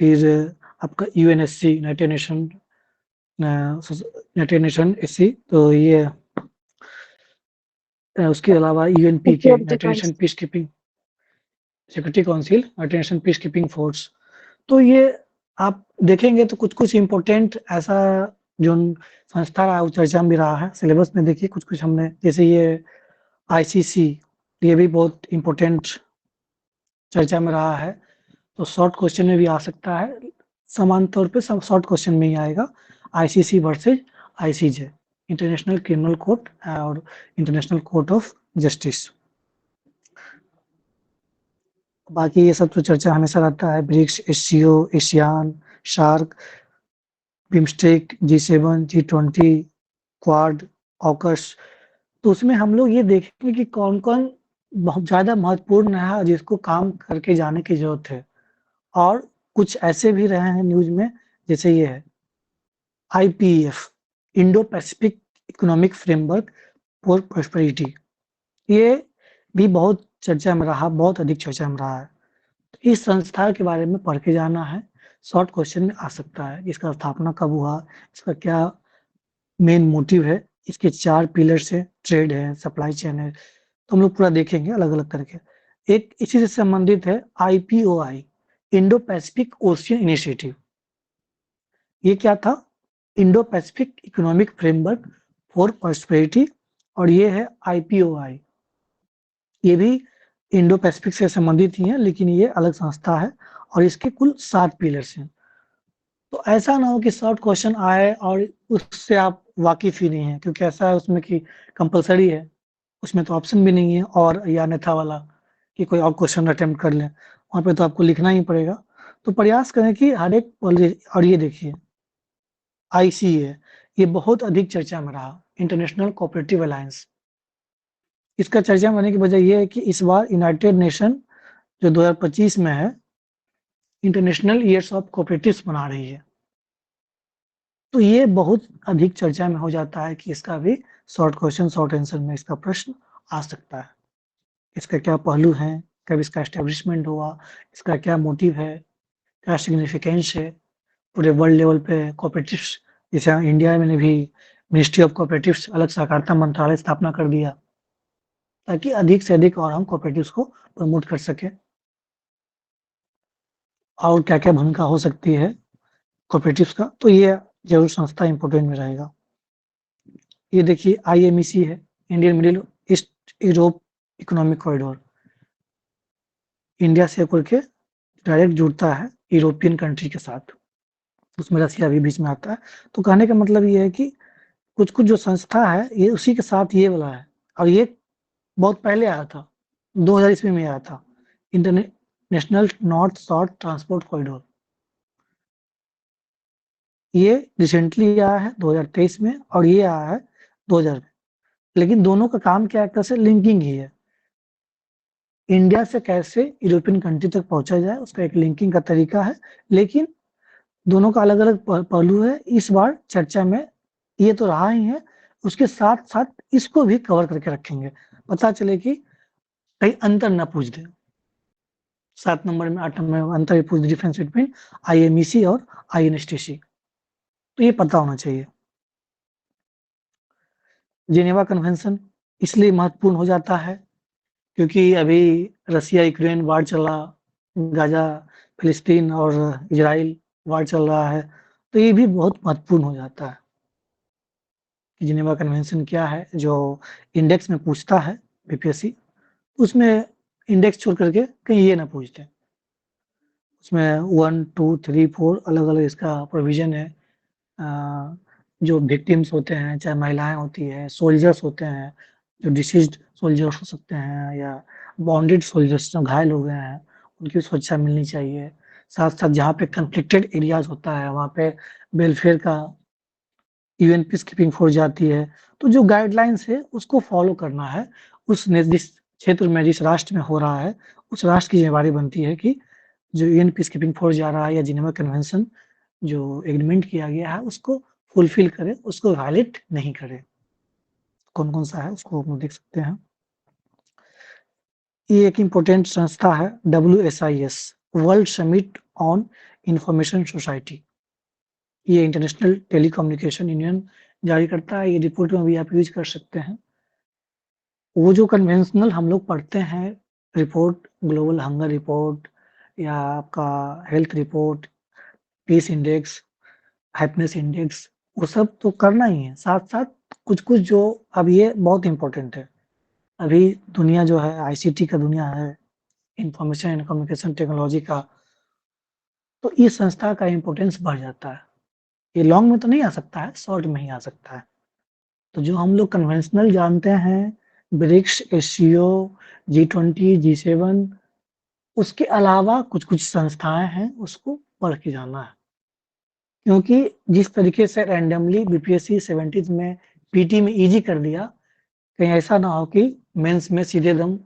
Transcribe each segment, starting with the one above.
फिर आपका UNSC United nation SC, तो ये उसके अलावा यूएनपी के United nation piece keeping security council, United nation peace keeping force. तो ये आप देखेंगे तो कुछ-कुछ इम्पोर्टेंट ऐसा जो संस्था रहा है, वो चर्चा में भी रहा है। सिलेबस में देखिए कुछ-कुछ हमने, जैसे ये आईसीसी, ये भी बहुत इम्पोर्टेंट चर्चा में रहा है। तो शॉर्ट क्वेश्चन में भी आ सकता है, समान तौर पे सब शॉर्ट क्वेश्चन में ही आएगा। ICC versus ICJ, international criminal court और इंटरनेशनल कोर्ट ऑफ जस्टिस। बाकी ये सब तो चर्चा हमेशा रहता है, BRICS, SCO, ASEAN, SAARC, BIMSTEC, G7, G20, Quad, AUKUS. तो उसमें हम लोग ये देखेंगे कि कौन-कौन बहुत ज़्यादा महत्वपूर्ण है और जिसको काम करके जाने की ज़रूरत है। और कुछ ऐसे भी रहे हैं न्यूज़ में, जैसे ये है IPEF, Indo Pacific economic framework for prosperity. ये भी बहुत चर्चा में रहा, बहुत अधिक चर्चा में रहा है। तो इस संस्था के बारे में पढ़ के जाना है, शॉर्ट क्वेश्चन में आ सकता है। इसका स्थापना कब हुआ, इसका क्या मेन मोटिव है, इसके 4 पिलर्स है, ट्रेड है, सप्लाई चेन है, तो हम लोग पूरा देखेंगे अलग-अलग करके। एक इसी से संबंधित है IPOI, Indo Pacific ocean initiative. ये क्या था? Indo Pacific economic framework for prosperity, और ये है IPOI। ये भी इंडो पैसिफिक से संबंधित ही है, लेकिन ये अलग संस्था है और इसके कुल 7 पिलर्स हैं। तो ऐसा ना हो कि शॉर्ट क्वेश्चन आए और उससे आप वाकिफ ही नहीं है, क्योंकि ऐसा है उसमें कि कंपल्सरी है, उसमें तो ऑप्शन भी नहीं है और या अन्यथा वाला कि कोई और क्वेश्चन अटेम्प्ट कर लें, वहाँ पे तो आपको लिखना ही पड़ेगा। तो प्रयास करें कि हर एक और ये देखिए ICA, ये बहुत अधिक चर्चा में रहा, इंटरनेशनल कोऑपरेटिव अलायंस। इसका चर्चा में आने की वजह ये है कि इस बार यूनाइटेड नेशन जो 2025 में है, इंटरनेशनल ईयर्स ऑफ कोऑपरेटिव्स मना रही है। तो ये बहुत अधिक चर्चा में हो जाता है कि इसका भी शॉर्ट क्वेश्चन, शॉर्ट आंसर में इसका प्रश्न आ सकता है। इसका क्या पहलू हैं, कब इसका एस्टेब्लिशमेंट हुआ, इसका क्या मोटिव है, क्या सिग्निफिकेंस है, पूरे वर्ल्ड लेवल पे कोऑपरेटिव्स, जैसे इंडिया में भी मिनिस्ट्री ऑफ कोऑपरेटिव्स अलग सहकारिता मंत्रालय स्थापना कर दिया, ताकि अधिक से अधिक और हम कोऑपरेटिव्स को प्रमोट कर सकें। और क्या-क्या भूमिका हो सकती है कोऑपरेटिव्स का, तो ये ज़रूर संस्था इम्पोर्टेंट में रहेगा। ये देखिए IMEC है, Indian middle east Europe economic corridor. India से होकर के डायरेक्ट जुड़ता है यूरोपियन कंट्री के साथ, उसमें रसिया भी बीच में आता है। तो कहने का मतलब ये है कि कुछ-कुछ जो संस्था है, ये उसी के साथ ये वाला है, और ये बहुत पहले आया था, 2000 ईस्वी में आया था, international north south transport corridor. ये रिसेंटली आया है 2023 में, और ये आया है 2000 में। लेकिन दोनों का काम क्या है, एक तरह से लिंकिंग ही है। इंडिया से कैसे यूरोपियन कंट्री तक पहुंचा जाए, उसका एक लिंकिंग का तरीका है, लेकिन दोनों का अलग-अलग पहलू है। इस बार चर्चा में ये तो रहा ही है, उसके साथ-साथ इसको भी कवर करके रखेंगे, पता चले कि कहीं अंतर ना पूछ दें। 7 नंबर में 8 नंबर में अंतर पूछ, डिफरेंस बिटवीन IMEC और INSTC, तो ये पता होना चाहिए। जेनेवा कन्वेंशन इसलिए महत्वपूर्ण हो जाता है क्योंकि अभी रसिया यूक्रेन वार चला, गाजा, फिलिस्तीन और इजराइल वार चल रहा है, तो ये भी बहुत महत्वपूर्ण हो जाता है कि जिनेवा कन्वेंशन क्या है, जो इंडेक्स में पूछता है बीपीएससी, उसमें इंडेक्स छोड़ करके कहीं ये ना पूछ दें। उसमें 1, 2, 3, 4 अलग-अलग इसका प्रोविज़न है। जो विक्टिम्स होते हैं, चाहे महिलाएँ होती हैं, सोल्जर्स होते हैं, जो डिसीज़्ड सोल्जर्स हो सकते हैं या वॉन्डेड सोल्जर्स जो घायल हो गए हैं, उनकी सुरक्षा मिलनी चाहिए। साथ-साथ जहाँ पे कॉन्फ्लिक्टेड एरियाज़ होता है, वहाँ पे वेलफेयर का यूएन पीसकीपिंग फोर्स जाती है। तो जो गाइडलाइंस है, उसको फ़ॉलो करना है। उस जिस क्षेत्र में, जिस राष्ट्र में हो रहा है, उस राष्ट्र की ज़िम्मेदारी बनती है कि जो यूएन पीसकीपिंग फोर्स जा रहा है या जिनेवा कन्वेंशन जो एग्रीमेंट किया गया है, उसको फुलफिल करे, उसको वायलेट नहीं करे। कौन-कौन सा है, उसको हम देख सकते हैं। ये एक इम्पोर्टेंट संस्था है WSIS, world summit on information society, ये इंटरनेशनल टेलीकम्युनिकेशन यूनियन जारी करता है। ये रिपोर्ट में भी आप यूज़ कर सकते हैं। वो जो कन्वेंशनल हम लोग पढ़ते हैं रिपोर्ट, ग्लोबल हंगर रिपोर्ट या आपका health report, peace index, happiness index, वो सब तो करना ही है। साथ-साथ कुछ-कुछ जो अब ये बहुत इम्पोर्टेंट है। अभी दुनिया जो है आईसीटी का दुनिया है, इंफॉर्मेशन एंड कम्युनिकेशन टेक्नोलॉजी का, तो इस संस्था का इम्पोर्टेंस बढ़ जाता है। ये लॉन्ग में तो नहीं आ सकता है, शॉर्ट में ही आ सकता है। तो जो हम लोग कन्वेंशनल जानते हैं, ब्रिक्स, एससीओ, जी20, जी7, उसके अलावा कुछ-कुछ संस्थाएँ हैं, उसको पढ़ के जाना है। क्योंकि जिस तरीके से रैंडमली बीपीएससी 70s में पीटी में ईज़ी कर दिया, कहीं ऐसा ना हो कि मेंस में सीधे एकदम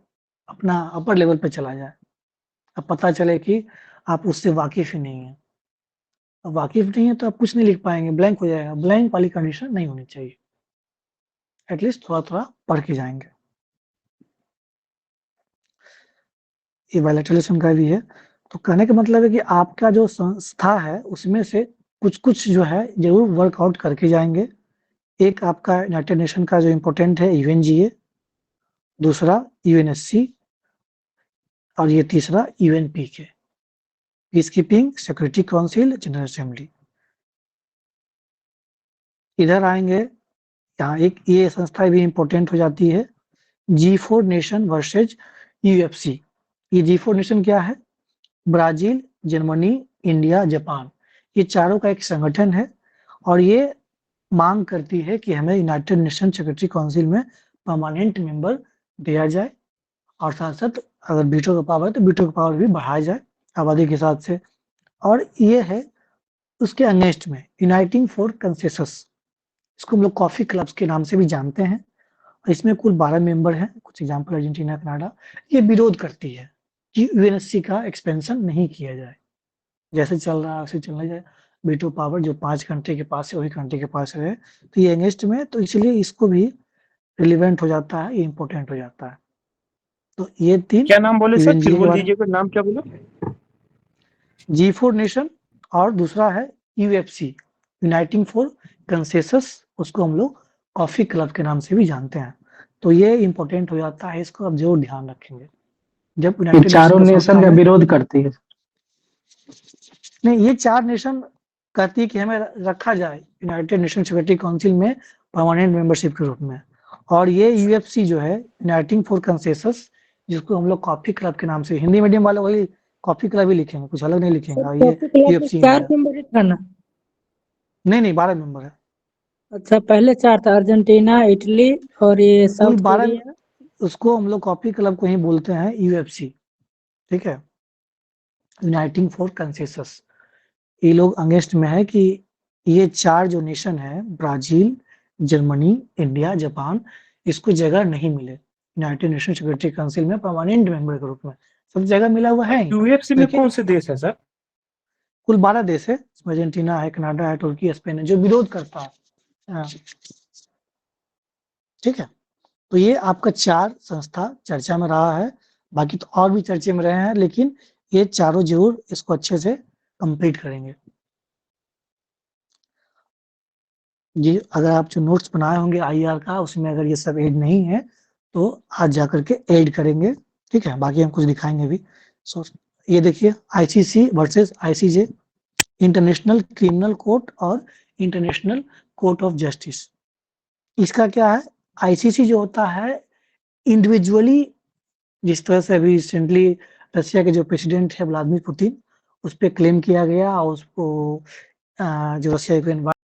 अपना अपर लेवल पे चला जाए। अब पता चले कि आप उससे वाकिफ़ ही नहीं हैं। अब वाकिफ़ नहीं है तो आप कुछ नहीं लिख पाएँगे, ब्लैंक हो जाएगा। ब्लैंक वाली कंडीशन नहीं होनी चाहिए। एटलीस्ट थोड़ा-थोड़ा पढ़ के जाएँगे। ये बायलैटरलिज़्म का भी है। तो कहने का मतलब है कि आपका जो संस्था है, उसमें से कुछ-कुछ जो है ज़रूर वर्कआउट करके जाएँगे। एक आपका यूनाइटेड नेशन का जो इम्पोर्टेंट है यूएनजीए, दूसरा यूएनएससी और ये तीसरा UNPK, peace keeping, security council, general assembly. इधर आएँगे, यहाँ एक ये संस्था भी इम्पोर्टेंट हो जाती है, G4 नेशन वर्सेस यूएफसी। ये G4 नेशन क्या है? ब्राज़ील, जर्मनी, इंडिया, जापान, ये चारों का एक संगठन है और ये माँग करती है कि हमें यूनाइटेड नेशन सिक्योरिटी काउंसिल में परमानेंट मेंबर दिया जाए और साथ-साथ अगर वीटो का पावर है तो वीटो का पावर भी बढ़ाया जाए आबादी के हिसाब से। और ये है उसके अगेंस्ट में यूनाइटिंग फॉर कंसेंसस, इसको हम लोग कॉफ़ी क्लब्स के नाम से भी जानते हैं। और इसमें कुल 12 मेंबर हैं, कुछ एग्ज़ाम्पल अर्जेंटीना, कनाडा। ये विरोध करती है कि यूएनएससी का एक्सपेंशन नहीं किया जाए। जैसे चल रहा है वैसे चलना जाए। वीटो पावर जो 5 कंट्री के पास है, वही कंट्री के पास रहे। तो ये अगेंस्ट में, तो इसलिए इसको भी रिलेवेंट हो जाता है, ये इम्पोर्टेंट हो जाता है। तो ये 3 क्या नाम बोले सर? फिर यूएनजीए के बोल बारे में, दीजिएगा, नाम क्या बोला? G4 नेशन और दूसरा है यूएफसी, यूनाइटिंग फॉर कंसेंसस, उसको हम लोग कॉफ़ी क्लब के नाम से भी जानते हैं। तो ये इम्पोर्टेंट हो जाता है, इसको आप ज़रूर ध्यान रखेंगे। जब ये यूनाइटेड नेशन चारों का नेशन संस्था का में विरोध करती है। नहीं, ये 4 नेशन कहती है कि हमें रखा जाए यूनाइटेड नेशन सिक्योरिटी काउंसिल में परमानेंट मेंबरशिप के रूप में। और ये यूएफसी जो है यूनाइटिंग फॉर कंसेंसस, जिसको हम लोग कॉफ़ी क्लब के नाम से, हिंदी मीडियम वाले वही कॉफ़ी क्लब ही लिखेंगे, कुछ अलग नहीं लिखेंगे। सर और ये कॉफी क्लब में यूएफसी 4 इंडिया, मेंबर था ना? नहीं 12 मेंबर है। अच्छा, पहले 4 था, अर्जेंटीना, इटली और ये कुल साउथ 12, कोरिया। उसको हम लोग कॉफ़ी क्लब को ही बोलते हैं यूएफसी, ठीक है? Uniting for consensus. ये लोग अगेंस्ट में है कि ये 4 जो नेशन है, ब्राज़ील, जर्मनी, इंडिया, जापान, इसको जगह नहीं मिले यूनाइटेड नेशन सिक्योरिटी काउंसिल में परमानेंट मेंबर के रूप में। सब जगह मिला हुआ है ही, यूएफसी में लेकिन कौन से देश है सर? कुल 12 देश है, इसमें अर्जेंटीना है, कनाडा है, तुर्की, स्पेन है, जो विरोध करता है। हाँ, ठीक है? तो ये आपका 4 संस्था चर्चा में रहा है, बाकी तो और भी चर्चे में रहे हैं, लेकिन ये चारों ज़रूर इसको अच्छे से कंप्लीट करेंगे। ये अगर आप जो नोट्स बनाए होंगे आईआर का, उसमें अगर ये सब ऐड नहीं है, तो आज जाकर के ऐड करेंगे, ठीक है? बाकी हम कुछ दिखाएँगे भी। सो ये देखिए, ICC versus ICJ, international criminal court और इंटरनेशनल कोर्ट ऑफ जस्टिस। इसका क्या है, आईसीसी जो होता है इंडिविजुअली, जिस तरह से अभी रिसेंटली रशिया के जो प्रेसिडेंट है व्लादिमीर पुतिन, उस पे क्लेम किया गया और उसको जो रशिया यूक्रेन